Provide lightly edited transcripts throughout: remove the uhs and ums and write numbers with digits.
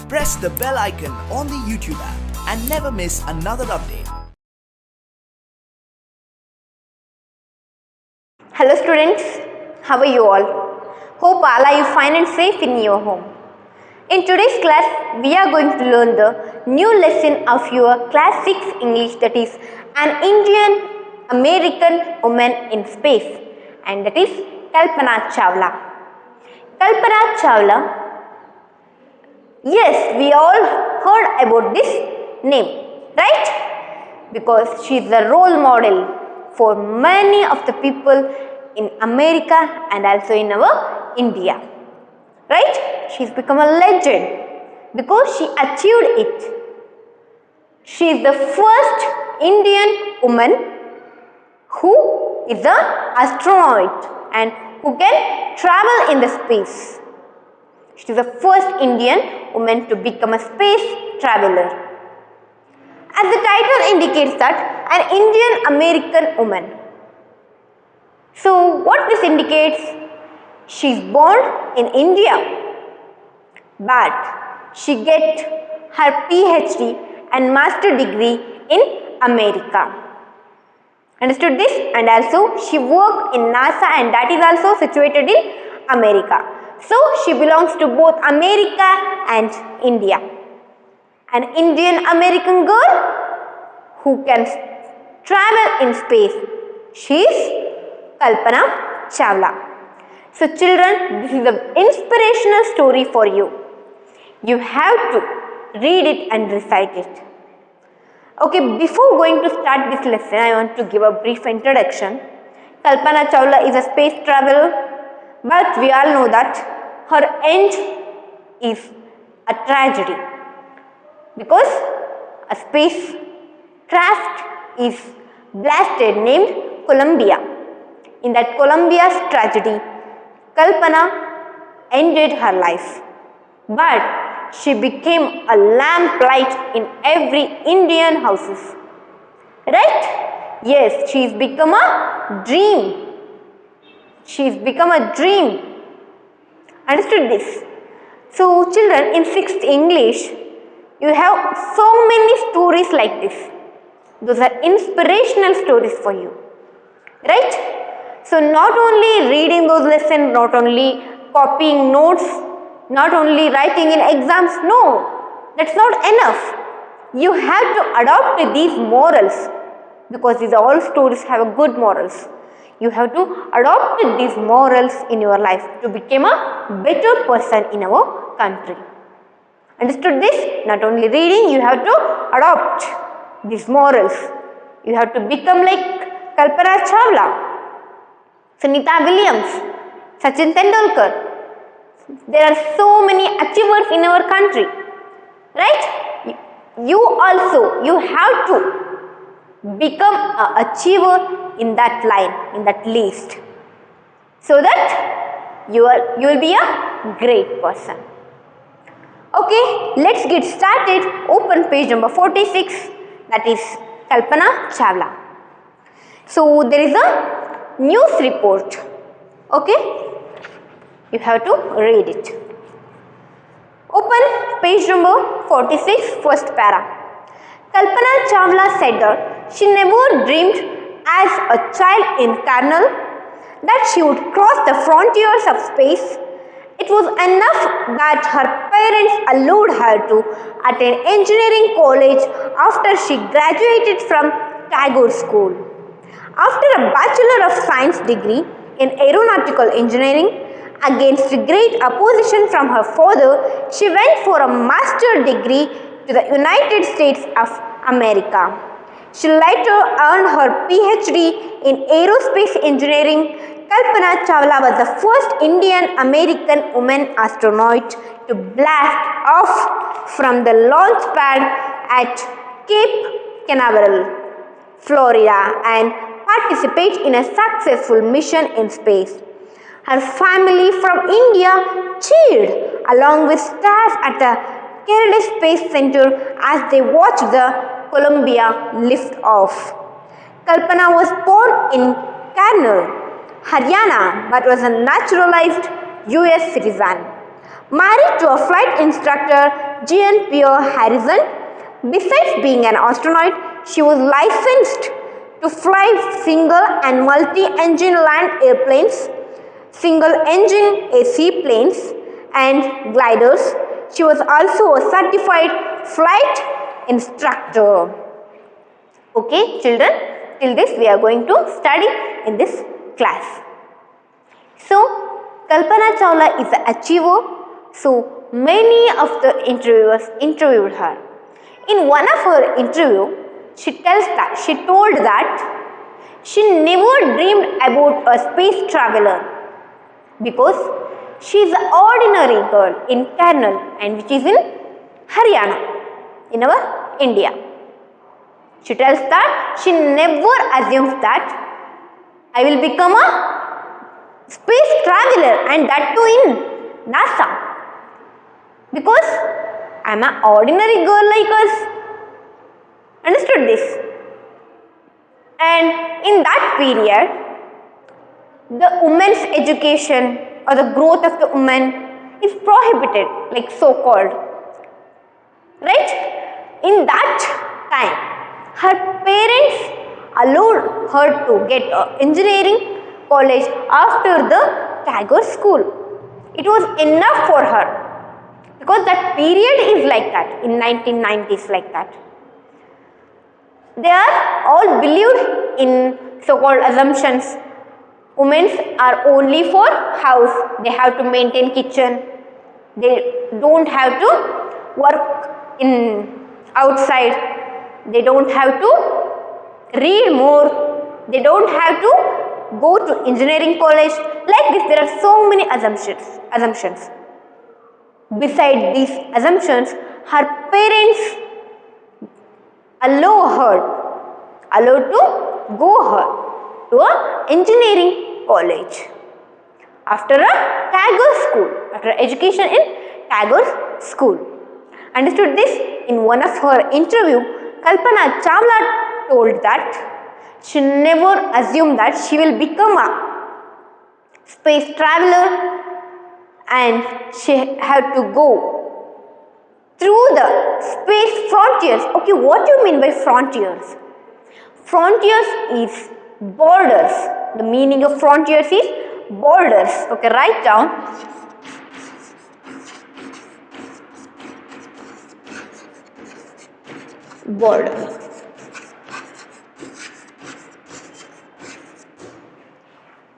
press the bell icon on the YouTube app and never miss another update. Hello students, how are you all? Hope all are you fine and safe in your home. In today's class, we are going to learn the new lesson of your class 6 English, that is an Indian American woman in space, and that is Kalpana Chawla. Kalpana Chawla, yes, we all heard about this name, right? Because she is a role model for many of the people in America and also in our India, right? She's become a legend because she achieved it. She is the first Indian woman who is an astronaut and who can travel in the space. She is the first Indian woman to become a space traveler. As the title indicates that, an Indian American woman. So what this indicates? She is born in India, but she gets her PhD and master degree in America. Understood this? And also she worked in NASA, and that is also situated in America. So she belongs to both America and India. An Indian American girl who can travel in space. She is Kalpana Chawla. So children, this is an inspirational story for you. You have to read it and recite it. Okay, before going to start this lesson, I want to give a brief introduction. Kalpana Chawla is a space traveler, but we all know that her end is a tragedy because a space craft is blasted named Columbia. In that Columbia's tragedy, Kalpana ended her life, but she became a lamplight in every Indian houses. Right? Yes, she's become a dream. She's become a dream. Understood this? So children, in 6th English, you have so many stories like this. Those are inspirational stories for you. Right? So not only reading those lessons, not only copying notes, not only writing in exams, no, that's not enough. You have to adopt these morals, because these all stories have a good morals. You have to adopt these morals in your life to become a better person in our country. Understood this? Not only reading, you have to adopt these morals. You have to become like Kalpana Chawla, Sunita Williams, Sachin Tendulkar. There are so many achievers in our country, right? You also, you have to become an achiever in that line, in that list, so that you will be a great person. Okay, let's get started. Open page number 46, that is Kalpana Chawla. So there is a news report. Okay, you have to read it. Open page number 46, first para. Kalpana Chawla said that she never dreamed as a child in Karnal that she would cross the frontiers of space. It was enough that her parents allowed her to attend engineering college after she graduated from Tagore School. After a Bachelor of Science degree in aeronautical engineering, against great opposition from her father, she went for a master's degree to the United States of America. She later earned her PhD in aerospace engineering. Kalpana Chawla was the first Indian American woman astronaut to blast off from the launch pad at Cape Canaveral, Florida, and participate in a successful mission in space. Her family from India cheered along with staff at the Kennedy Space Center as they watched the Columbia lift off. Kalpana was born in Karnal, Haryana, but was a naturalized US citizen. Married to a flight instructor, Jean Pierre Harrison. Besides being an astronaut, she was licensed to fly single and multi-engine land airplanes, single-engine AC planes, and gliders. She was also a certified flight instructor. Okay, children, till this we are going to study in this class. So, Kalpana Chawla is an achiever. So, many of the interviewers interviewed her. In one of her interview, she told that she never dreamed about a space traveler because she is an ordinary girl in Karnal, and which is in Haryana, in our India. She tells that she never assumes that I will become a space traveler, and that too in NASA, because I am an ordinary girl like us. Understood this? And in that period, the women's education or the growth of the woman is prohibited, like so called. Right? In that time, her parents allowed her to get an engineering college after the Tagore school. It was enough for her, because that period is like that, in 1990s like that. They are all believed in so-called assumptions. Women are only for house. They have to maintain kitchen. They don't have to work in outside. They don't have to read more. They don't have to go to engineering college. Like this, there are so many assumptions. Besides these assumptions, her parents allowed to go her to an engineering college after a Tagore school, after education in Tagore school. Understood this? In one of her interview, Kalpana Chawla told that she never assumed that she will become a space traveler, and she had to go through the space frontiers. Okay, what do you mean by frontiers? Frontiers is borders. The meaning of frontiers is borders. Okay, write down. Border.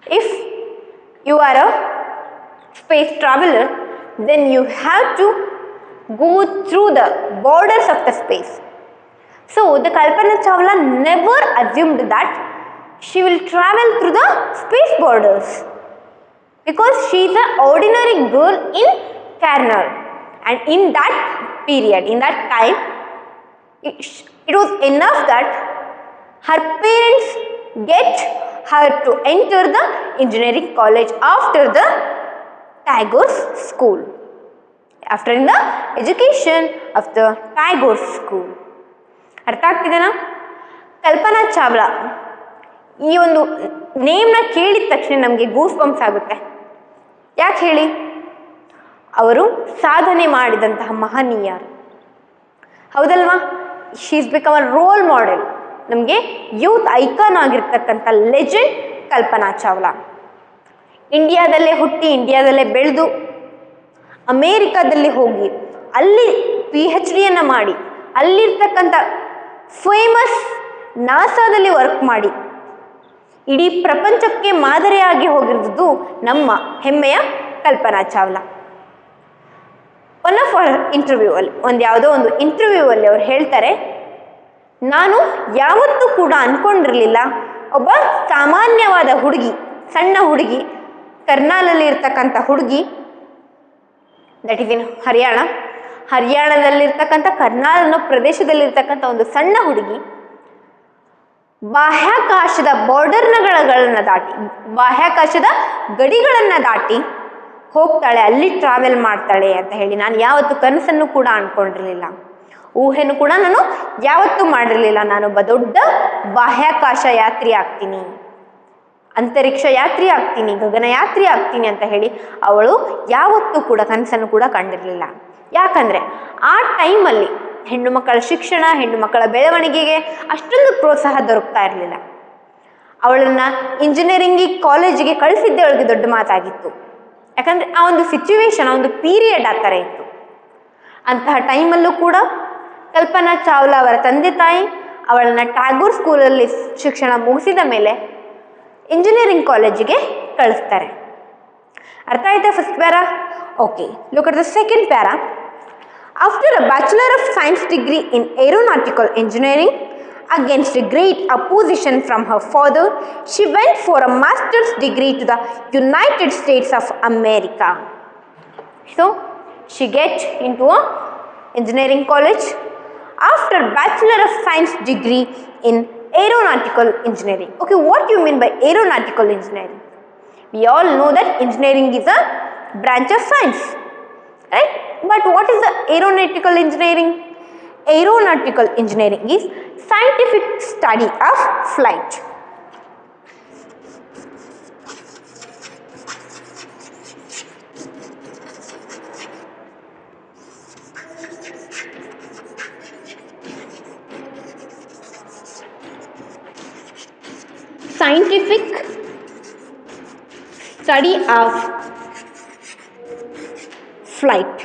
If you are a space traveler, then you have to go through the borders of the space. So, the Kalpana Chawla never assumed that she will travel through the space borders, because she is an ordinary girl in Karnal, and in that period, in that time, it was enough that her parents get her to enter the engineering college after the Tagore school, after in the education of the Tagore school. ಅರ್ಥ ಆಗ್ತಿದೆನಾ? ಕಲ್ಪನಾ ಚಾವ್ಲಾ ಈ ಒಂದು ನೇಮ್ನ ಕೇಳಿದ ತಕ್ಷಣ ನಮಗೆ goose bumps ಆಗುತ್ತೆ. ಯಾಕೆ ಹೇಳಿ? ಅವರು ಸಾಧನೆ ಮಾಡಿದಂತಹ ಮಹನೀಯರು, ಹೌದಲ್ವಾ? She is become a role model. ನಮಗೆ ಯೂತ್ ಐಕಾನ್ ಆಗಿರ್ತಕ್ಕಂಥ ಲೆಜೆಂಡ್ ಕಲ್ಪನಾ ಚಾವ್ಲಾ. ಇಂಡಿಯಾದಲ್ಲೇ ಹುಟ್ಟಿ, ಇಂಡಿಯಾದಲ್ಲೇ ಬೆಳೆದು, ಅಮೇರಿಕಾದಲ್ಲಿ ಹೋಗಿ ಅಲ್ಲಿ PhD ಮಾಡಿ, ಅಲ್ಲಿರ್ತಕ್ಕಂಥ ಫೇಮಸ್ ನಾಸಾದಲ್ಲಿ ವರ್ಕ್ ಮಾಡಿ ಇಡೀ ಪ್ರಪಂಚಕ್ಕೆ ಮಾದರಿಯಾಗಿ ಹೋಗಿರೋದು ನಮ್ಮ ಹೆಮ್ಮೆಯ ಕಲ್ಪನಾ ಚಾವ್ಲಾ. ಒನ್ ಆಫ್ ಅವರ್ ಇಂಟರ್ವ್ಯೂ ಅಲ್ಲಿ, ಯಾವುದೋ ಒಂದು ಇಂಟರ್ವ್ಯೂ ಅಲ್ಲಿ ಅವ್ರು ಹೇಳ್ತಾರೆ, ನಾನು ಯಾವತ್ತೂ ಕೂಡ ಅಂದ್ಕೊಂಡಿರಲಿಲ್ಲ ಒಬ್ಬ ಸಾಮಾನ್ಯವಾದ ಹುಡುಗಿ, ಸಣ್ಣ ಹುಡುಗಿ, ಕರ್ನಾಲಲ್ಲಿ ಇರ್ತಕ್ಕಂಥ ಹುಡುಗಿ, ದಟ್ ಈಸ್ ಇನ್ ಹರಿಯಾಣದಲ್ಲಿರ್ತಕ್ಕಂಥ ಕರ್ನಾಲ್ ಅನ್ನೋ ಪ್ರದೇಶದಲ್ಲಿರ್ತಕ್ಕಂಥ ಒಂದು ಸಣ್ಣ ಹುಡುಗಿ ಬಾಹ್ಯಾಕಾಶದ ಬಾರ್ಡರ್ಗಳನ್ನು ದಾಟಿ, ಬಾಹ್ಯಾಕಾಶದ ಗಡಿಗಳನ್ನು ದಾಟಿ ಹೋಗ್ತಾಳೆ, ಅಲ್ಲಿ ಟ್ರಾವೆಲ್ ಮಾಡ್ತಾಳೆ ಅಂತ ಹೇಳಿ ನಾನು ಯಾವತ್ತೂ ಕನಸನ್ನು ಕೂಡ ಅಂದ್ಕೊಂಡಿರಲಿಲ್ಲ, ಊಹೆನೂ ಕೂಡ ನಾನು ಯಾವತ್ತೂ ಮಾಡಿರಲಿಲ್ಲ. ನಾನೊಬ್ಬ ದೊಡ್ಡ ಬಾಹ್ಯಾಕಾಶ ಯಾತ್ರಿ ಆಗ್ತೀನಿ ಅಂತರಿಕ್ಷ ಯಾತ್ರಿ ಆಗ್ತೀನಿ, ಗಗನಯಾತ್ರಿ ಆಗ್ತೀನಿ ಅಂತ ಹೇಳಿ ಅವಳು ಯಾವತ್ತೂ ಕೂಡ ಕನಸನ್ನು ಕೂಡ ಕಂಡಿರಲಿಲ್ಲ. ಯಾಕಂದರೆ ಆ ಟೈಮಲ್ಲಿ ಹೆಣ್ಣು ಮಕ್ಕಳ ಶಿಕ್ಷಣ, ಹೆಣ್ಣು ಮಕ್ಕಳ ಬೆಳವಣಿಗೆಗೆ ಅಷ್ಟೊಂದು ಪ್ರೋತ್ಸಾಹ ದೊರಕ್ತಾ ಇರಲಿಲ್ಲ. ಅವಳನ್ನು ಇಂಜಿನಿಯರಿಂಗಿಗೆ ಕಾಲೇಜಿಗೆ ಕಳಿಸಿದ್ದೇ ಅವಳಿಗೆ ದೊಡ್ಡ ಮಾತಾಗಿತ್ತು. ಯಾಕಂದರೆ ಆ ಒಂದು ಸಿಚುವೇಶನ್, ಆ ಒಂದು ಪೀರಿಯಡ್ ಆ ಥರ ಇತ್ತು. ಅಂತಹ ಟೈಮಲ್ಲೂ ಕೂಡ ಕಲ್ಪನಾ ಚಾವ್ಲಾ ಅವರ ತಂದೆ ತಾಯಿ ಅವಳನ್ನು ಟ್ಯಾಗೋರ್ ಸ್ಕೂಲಲ್ಲಿ ಶಿಕ್ಷಣ ಮುಗಿಸಿದ ಮೇಲೆ ಇಂಜಿನಿಯರಿಂಗ್ ಕಾಲೇಜಿಗೆ ಕಳಿಸ್ತಾರೆ. ಅರ್ಥ ಆಯ್ತಾ first para? Okay, look at the second para. After a bachelor of science degree in aeronautical engineering against a great opposition from her father, she went for a master's degree to the United States of America. So, she get into a engineering college after bachelor of science degree in aeronautical engineering. Okay, what do you mean by aeronautical engineering? We all know that engineering is a branch of science, right? But what is the aeronautical engineering? Aeronautical engineering is scientific study of flight. Scientific study of flight.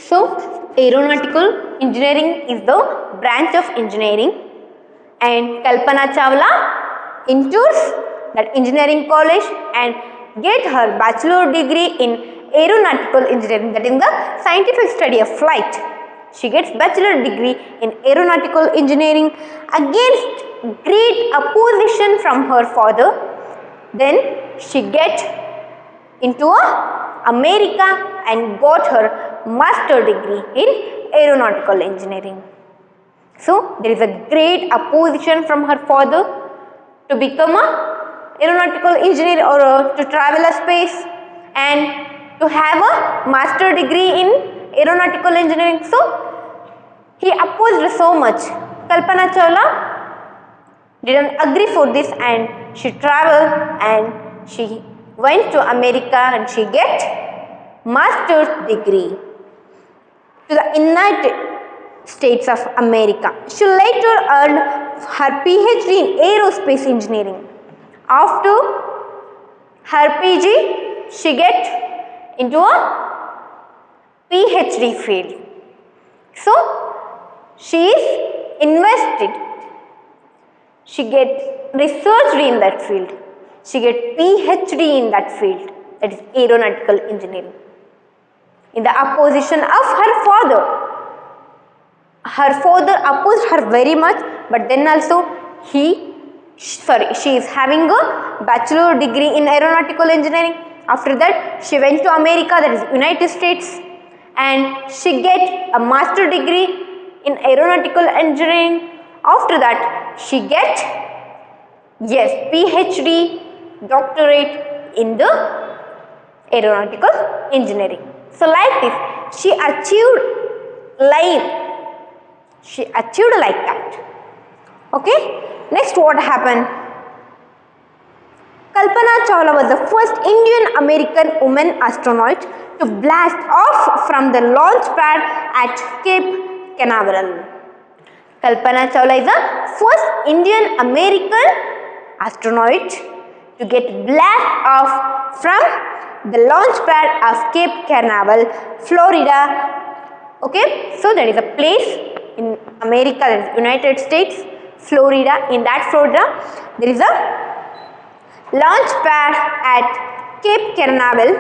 So, aeronautical engineering is the branch of engineering, and Kalpana Chawla enters that engineering college and get her bachelor degree in aeronautical engineering, that is the scientific study of flight. She gets bachelor degree in aeronautical engineering against great opposition from her father. Then she get into America and got her master degree in aeronautical engineering. So there is a great opposition from her father to become a aeronautical engineer or to travel a space and to have a master degree in aeronautical engineering. So he opposed so much. Kalpana Chawla didn't agree for this and she traveled and she went to America and she get master's degree to the United States of America. She later earned her PhD in aerospace engineering. After her PG, she get into a PhD field. So, she is invested. She get researched in that field. She get PhD in that field, that is aeronautical engineering. In the opposition of her father. Her father opposed her very much, but then also she is having a bachelor degree in aeronautical engineering. After that, she went to America, that is United States, and she get a master degree in aeronautical engineering. After that, she get PhD doctorate in the aeronautical engineering. So like this, she achieved like that. Okay, next what happened? Kalpana Chawla was the first Indian American woman astronaut to blast off from the launch pad at Cape Canaveral. Kalpana Chawla is the first Indian American astronaut to get blast off from the launch pad of Cape Canaveral, Florida. Okay, so there is a place in America, that is United States, Florida. In that Florida, there is a launch pad at Cape Canaveral.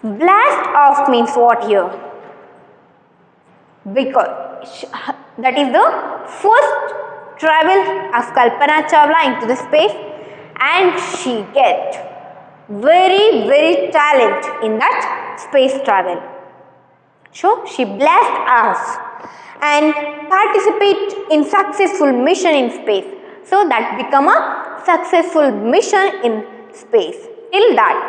Blast off means what here? Because that is the first travel of Kalpana Chawla into the space, and she get very talent in that space travel. So she blast off and participate in successful mission in space. So that become a successful mission in space. Till that,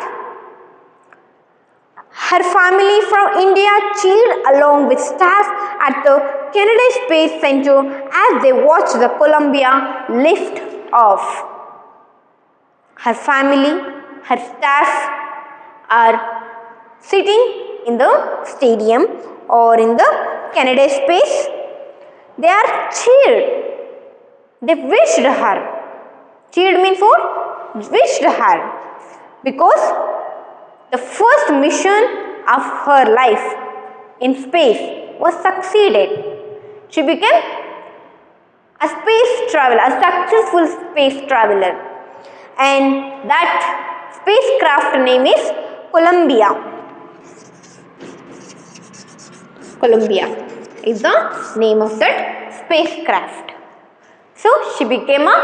her family from India cheered along with staff at the Kennedy Space Center as they watched the Columbia lift off. Her family, her staff are sitting in the stadium or in the Kennedy Space. They are cheered. They wished her. Cheered means what? Wished her. Because the first mission of her life in space was succeeded. She became a space traveler, a successful space traveler. And that spacecraft name is Columbia. Columbia is the name of that spacecraft. So she became a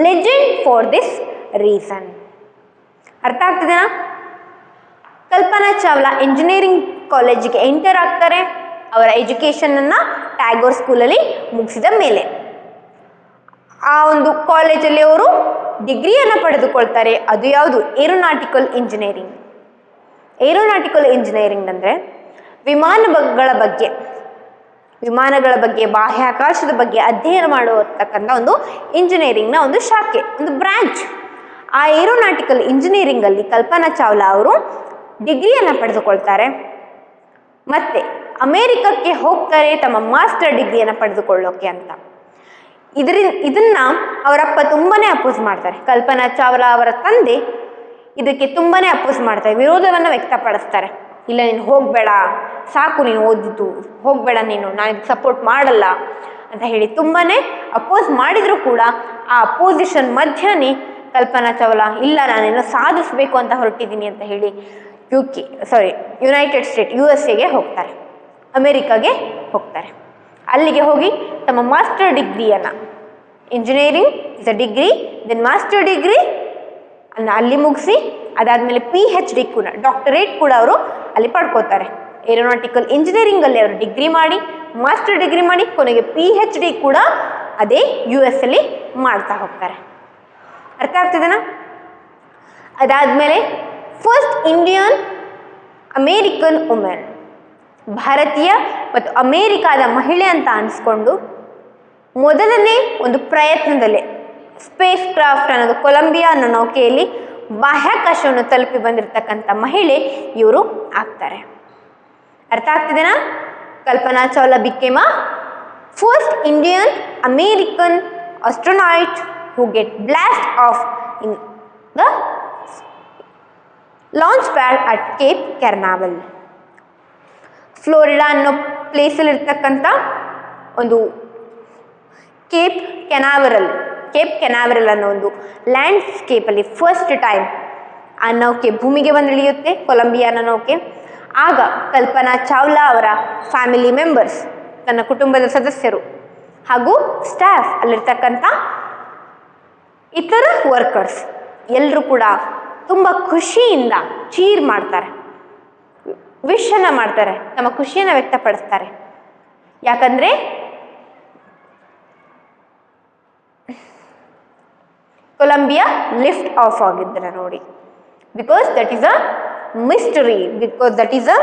legend for this reason. ಅರ್ಥ ಆಗ್ತಿದೆನಾ? Kalpana Chawla engineering ಕಾಲೇಜಿಗೆ enter ಆಗ್ತಾರೆ. ಅವರ ಎಜುಕೇಷನನ್ನು ಟ್ಯಾಗೋರ್ ಸ್ಕೂಲಲ್ಲಿ ಮುಗಿಸಿದ ಮೇಲೆ ಆ ಒಂದು ಕಾಲೇಜಲ್ಲಿ ಅವರು ಡಿಗ್ರಿಯನ್ನು ಪಡೆದುಕೊಳ್ತಾರೆ. ಅದು ಯಾವುದು? Aeronautical engineering. ಏರೋನಾಟಿಕಲ್ ಇಂಜಿನಿಯರಿಂಗ್ ಅಂದರೆ ವಿಮಾನಗಳ ಬಗ್ಗೆ ಬಾಹ್ಯಾಕಾಶದ ಬಗ್ಗೆ ಅಧ್ಯಯನ ಮಾಡಿರ್ತಕ್ಕಂಥ ಒಂದು ಇಂಜಿನಿಯರಿಂಗ್ನ ಒಂದು ಶಾಖೆ, ಒಂದು ಬ್ರಾಂಚ್. ಆ ಏರೋನಾಟಿಕಲ್ ಇಂಜಿನಿಯರಿಂಗಲ್ಲಿ ಕಲ್ಪನಾ ಚಾವ್ಲಾ ಅವರು ಡಿಗ್ರಿಯನ್ನು ಪಡೆದುಕೊಳ್ತಾರೆ. ಮತ್ತು ಅಮೇರಿಕಕ್ಕೆ ಹೋಗ್ತಾರೆ ತಮ್ಮ ಮಾಸ್ಟರ್ ಡಿಗ್ರಿಯನ್ನು ಪಡೆದುಕೊಳ್ಳೋಕೆ ಅಂತ. ಇದನ್ನು ಅವರಪ್ಪ ತುಂಬಾ ಅಪೋಸ್ ಮಾಡ್ತಾರೆ. ಕಲ್ಪನಾ ಚಾವ್ಲಾ ಅವರ ತಂದೆ ಇದಕ್ಕೆ ತುಂಬಾ ಅಪೋಸ್ ಮಾಡ್ತಾರೆ, ವಿರೋಧವನ್ನು ವ್ಯಕ್ತಪಡಿಸ್ತಾರೆ. ಇಲ್ಲ, ನೀನು ಹೋಗಬೇಡ, ಸಾಕು ನೀನು ಓದಿದ್ದು, ಹೋಗಬೇಡ ನೀನು, ನಾನು ಇದಕ್ಕೆ ಸಪೋರ್ಟ್ ಮಾಡಲ್ಲ ಅಂತ ಹೇಳಿ ತುಂಬಾ ಅಪೋಸ್ ಮಾಡಿದರೂ ಕೂಡ ಆ ಅಪೋಸಿಷನ್ ಮಧ್ಯನೇ ಕಲ್ಪನಾ ಚಾವ್ಲಾ ಇಲ್ಲ, ನಾನೇನೋ ಸಾಧಿಸಬೇಕು ಅಂತ ಹೊರಟಿದ್ದೀನಿ ಅಂತ ಹೇಳಿ ಯುನೈಟೆಡ್ ಸ್ಟೇಟ್ USA ಹೋಗ್ತಾರೆ, ಅಮೇರಿಕಾಗೆ ಹೋಗ್ತಾರೆ. ಅಲ್ಲಿಗೆ ಹೋಗಿ ತಮ್ಮ ಮಾಸ್ಟರ್ ಡಿಗ್ರಿಯನ್ನು, engineering is a degree, then master degree ಅನ್ನು ಅಲ್ಲಿ ಮುಗಿಸಿ ಅದಾದಮೇಲೆ PhD ಕೂಡ, ಡಾಕ್ಟರೇಟ್ ಕೂಡ ಅವರು ಅಲ್ಲಿ ಪಡ್ಕೋತಾರೆ. ಏರೋನಾಟಿಕಲ್ ಇಂಜಿನಿಯರಿಂಗಲ್ಲಿ ಅವರು ಡಿಗ್ರಿ ಮಾಡಿ, ಮಾಸ್ಟರ್ ಡಿಗ್ರಿ ಮಾಡಿ, ಕೊನೆಗೆ PhD ಕೂಡ ಅದೇ US ಅಲ್ಲಿ ಮಾಡ್ತಾ ಹೋಗ್ತಾರೆ. ಅರ್ಥ ಆಗ್ತಿದೆನಾ? ಅದಾದಮೇಲೆ ಫಸ್ಟ್ ಇಂಡಿಯನ್ ಅಮೇರಿಕನ್ ವುಮೆನ್, ಭಾರತೀಯ ಮತ್ತು ಅಮೇರಿಕಾದ ಮಹಿಳೆ ಅಂತ ಅನಿಸ್ಕೊಂಡು ಮೊದಲನೇ ಒಂದು ಪ್ರಯತ್ನದಲ್ಲೇ ಸ್ಪೇಸ್ ಕ್ರಾಫ್ಟ್ ಅನ್ನೋದು ಕೊಲಂಬಿಯಾ ಅನ್ನೋ ನೌಕೆಯಲ್ಲಿ ಬಾಹ್ಯಾಕಾಶವನ್ನು ತಲುಪಿ ಬಂದಿರತಕ್ಕಂಥ ಮಹಿಳೆ ಇವರು ಆಗ್ತಾರೆ. ಅರ್ಥ ಆಗ್ತಿದೆನಾ? Kalpana Chawla became a first Indian American astronaut who get blast off in the launch pad at Cape Canaveral. Florida ಅನ್ನೋ ಪ್ಲೇಸಲ್ಲಿ ಇರ್ತಕ್ಕಂಥ ಒಂದು ಕೇಪ್ ಕೆನಾವೆರಲ್ ಅನ್ನೋ ಒಂದು ಲ್ಯಾಂಡ್ಸ್ಕೇಪಲ್ಲಿ ಫಸ್ಟ್ ಟೈಮ್ ಆ ನೌಕೆ ಭೂಮಿಗೆ ಬಂದು ಇಳಿಯುತ್ತೆ, ಕೊಲಂಬಿಯಾನ ನೌಕೆ. ಆಗ ಕಲ್ಪನಾ ಚಾವ್ಲಾ ಅವರ ಫ್ಯಾಮಿಲಿ ಮೆಂಬರ್ಸ್, ತನ್ನ ಕುಟುಂಬದ ಸದಸ್ಯರು ಹಾಗೂ ಸ್ಟಾಫ್, ಅಲ್ಲಿರ್ತಕ್ಕಂಥ ಇತರ ವರ್ಕರ್ಸ್ ಎಲ್ಲರೂ ಕೂಡ ತುಂಬ ಖುಷಿಯಿಂದ ಚೀರ್ ಮಾಡ್ತಾರೆ, ವಿಶನ್ನು ಮಾಡ್ತಾರೆ, ತಮ್ಮ ಖುಷಿಯನ್ನು ವ್ಯಕ್ತಪಡಿಸ್ತಾರೆ. ಯಾಕಂದರೆ ಕೊಲಂಬಿಯಾ ಲಿಫ್ಟ್ ಆಫ್ ಆಗಿದ್ದಾರೆ ನೋಡಿ. Because that is a mystery, because that is a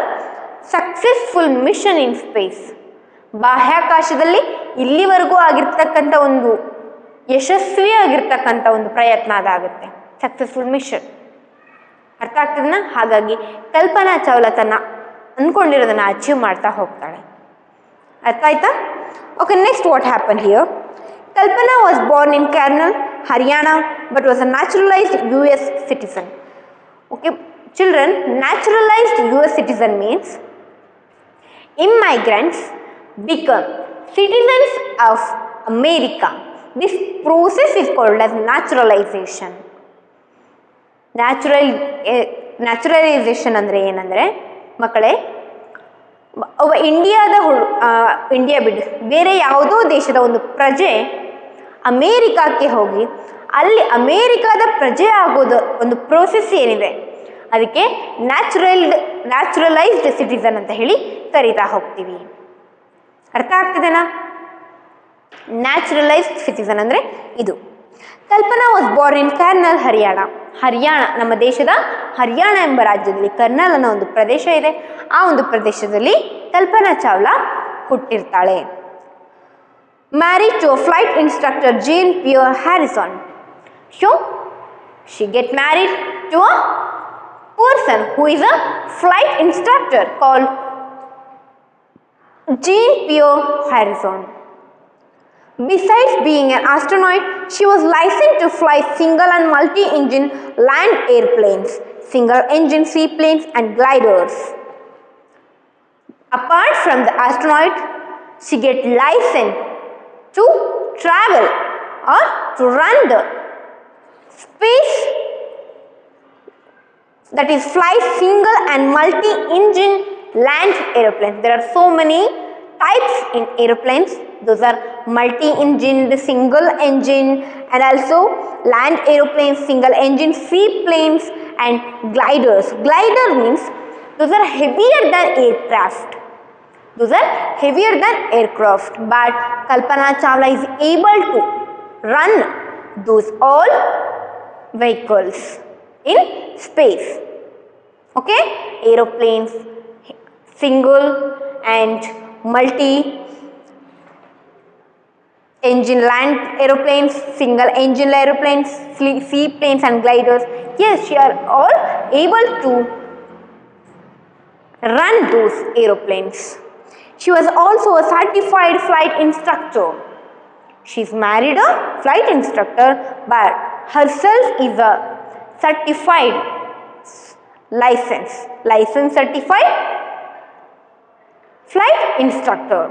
successful mission in space. ಬಾಹ್ಯಾಕಾಶದಲ್ಲಿ ಇಲ್ಲಿವರೆಗೂ ಆಗಿರ್ತಕ್ಕಂಥ ಒಂದು ಯಶಸ್ವಿಯಾಗಿರ್ತಕ್ಕಂಥ ಒಂದು ಪ್ರಯತ್ನ ಅದಾಗುತ್ತೆ, ಸಕ್ಸಸ್ಫುಲ್ ಮಿಷನ್. ಅರ್ಥ ಆಗ್ತದನ್ನ? ಹಾಗಾಗಿ ಕಲ್ಪನಾ ಚಾವ್ಲಾ ತನ್ನ ಅಂದ್ಕೊಂಡಿರೋದನ್ನು ಅಚೀವ್ ಮಾಡ್ತಾ ಹೋಗ್ತಾಳೆ. ಅರ್ಥ ಆಯ್ತಾ? Okay, next what happen here. Kalpana was born in Karnal, Haryana, but was a naturalized US citizen. Okay, children, naturalized US citizen means immigrants become citizens of America. This process is called as naturalization. Naturalisation ಅಂದರೆ ಏನಂದರೆ ಮಕ್ಕಳೇ, ಅವ India ಬಿಟ್ಟು ಬೇರೆ ಯಾವುದೋ ದೇಶದ ಒಂದು ಪ್ರಜೆ ಅಮೇರಿಕಾಕ್ಕೆ ಹೋಗಿ ಅಲ್ಲಿ ಅಮೇರಿಕಾದ ಪ್ರಜೆ ಆಗೋದು ಒಂದು ಪ್ರೋಸೆಸ್ ಏನಿದೆ ಅದಕ್ಕೆ ನ್ಯಾಚುರಲೈಸ್ಡ್ ಸಿಟಿಸನ್ ಅಂತ ಹೇಳಿ ಕರೀತಾ ಹೋಗ್ತೀವಿ. ಅರ್ಥ ಆಗ್ತಿದೆನಾ? ನ್ಯಾಚುರಲೈಸ್ಡ್ ಸಿಟಿಸನ್ ಅಂದರೆ ಇದು. Kalpana was born in Karnal, Haryana, ನಮ್ಮ ದೇಶದ ಹರಿಯಾಣ ಎಂಬ ರಾಜ್ಯದಲ್ಲಿ ಕರ್ನಲ್ ಅನ್ನೋ ಒಂದು ಪ್ರದೇಶ ಇದೆ. ಆ ಒಂದು ಪ್ರದೇಶದಲ್ಲಿ ಕಲ್ಪನಾ ಚಾವ್ಲಾ ಹುಟ್ಟಿರ್ತಾಳೆ. Married to flight instructor Jean Pierre Harrison. So she get married to a person who is a flight instructor called Jean Pierre Harrison. Besides being an astronaut, she was licensed to fly single and multi-engine land airplanes, single-engine seaplanes and gliders. Apart from the astronaut, she get licensed to travel or to run the space, that is fly single and multi-engine land aeroplanes. There are so many types in aeroplanes. Those are multi-engine, the single engine, and also land aeroplanes, single engine seaplanes and gliders. Glider means those are heavier than aircraft. Those are heavier than aircraft, but Kalpana Chawla is able to run those all vehicles in space. Okay, aeroplanes, single and multi engine land aeroplanes, single engine aeroplanes, seaplanes and gliders. Yes, she are all able to run those aeroplanes. She was also a certified flight instructor. She's married a flight instructor, but herself is a certified license certified flight instructor.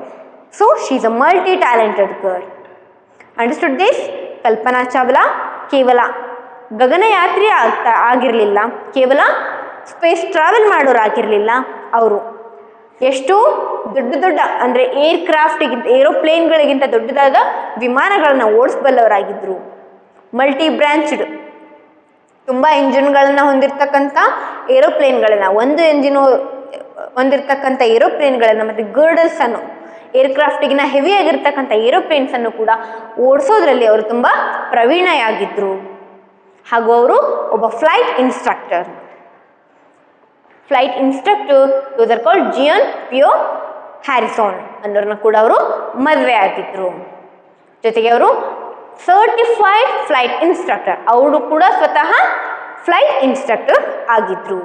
So she's a multi-talented girl. Understood this? Kalpana Chawla ಕೇವಲ ಗಗನಯಾತ್ರಿ ಆಗಿರಲಿಲ್ಲ, ಕೇವಲ space travel ಮಾಡೋರಾಗಿರಲಿಲ್ಲ. ಅವರು ಎಷ್ಟು ದೊಡ್ಡ ದೊಡ್ಡ ಅಂದರೆ ಏರ್ಕ್ರಾಫ್ಟಿಗಿಂತ ಏರೋಪ್ಲೇನ್ಗಳಿಗಿಂತ ದೊಡ್ಡದಾದ ವಿಮಾನಗಳನ್ನು ಓಡಿಸಬಲ್ಲವರಾಗಿದ್ದರು. ಮಲ್ಟಿ ಬ್ರಾಂಚ್ಡ್ ತುಂಬ ಇಂಜಿನ್ಗಳನ್ನು ಹೊಂದಿರತಕ್ಕಂಥ ಏರೋಪ್ಲೇನ್ಗಳನ್ನು, ಒಂದು ಎಂಜಿನು ಹೊಂದಿರತಕ್ಕಂಥ ಏರೋಪ್ಲೇನ್ಗಳನ್ನು ಮತ್ತು ಗರ್ಡಲ್ಸನ್ನು, ಏರ್ಕ್ರಾಫ್ಟಿಗಿನ ಹೆವಿಯಾಗಿರ್ತಕ್ಕಂಥ ಏರೋಪ್ಲೇನ್ಸನ್ನು ಕೂಡ ಓಡಿಸೋದ್ರಲ್ಲಿ ಅವರು ತುಂಬ ಪ್ರವೀಣೆಯಾಗಿದ್ದರು. ಹಾಗೂ ಅವರು ಒಬ್ಬ flight instructor. Flight instructor those are called Jean Pierre Harrison ಅನ್ನೋರನ್ನ ಕೂಡ ಅವರು ಮದುವೆ ಆಗಿದ್ರು. ಜೊತೆಗೆ ಅವರು ಸರ್ಟಿಫೈಡ್ ಫ್ಲೈಟ್ ಇನ್ಸ್ಟ್ರಕ್ಟರ್, ಅವರು ಕೂಡ ಸ್ವತಃ ಫ್ಲೈಟ್ ಇನ್ಸ್ಟ್ರಕ್ಟರ್ ಆಗಿದ್ರು.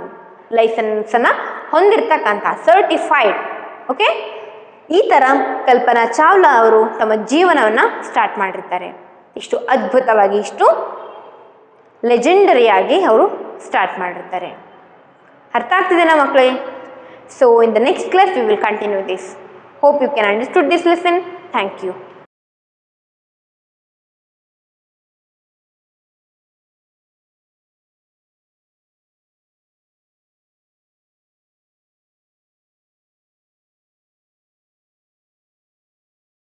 ಲೈಸೆನ್ಸನ್ನು ಹೊಂದಿರತಕ್ಕಂಥ ಸರ್ಟಿಫೈಡ್. ಓಕೆ, ಈ ಥರ ಕಲ್ಪನಾ ಚಾವ್ಲಾ ಅವರು ತಮ್ಮ ಜೀವನವನ್ನು ಸ್ಟಾರ್ಟ್ ಮಾಡಿರ್ತಾರೆ. ಇಷ್ಟು ಅದ್ಭುತವಾಗಿ, ಇಷ್ಟು ಲೆಜೆಂಡರಿಯಾಗಿ ಅವರು ಸ್ಟಾರ್ಟ್ ಮಾಡಿರ್ತಾರೆ. ಅರ್ಥ ಆಗ್ತಿದೆನಾ ಮಕ್ಕಳೇ? So in the next class we will continue this. Hope you can understood this lesson. Thank you.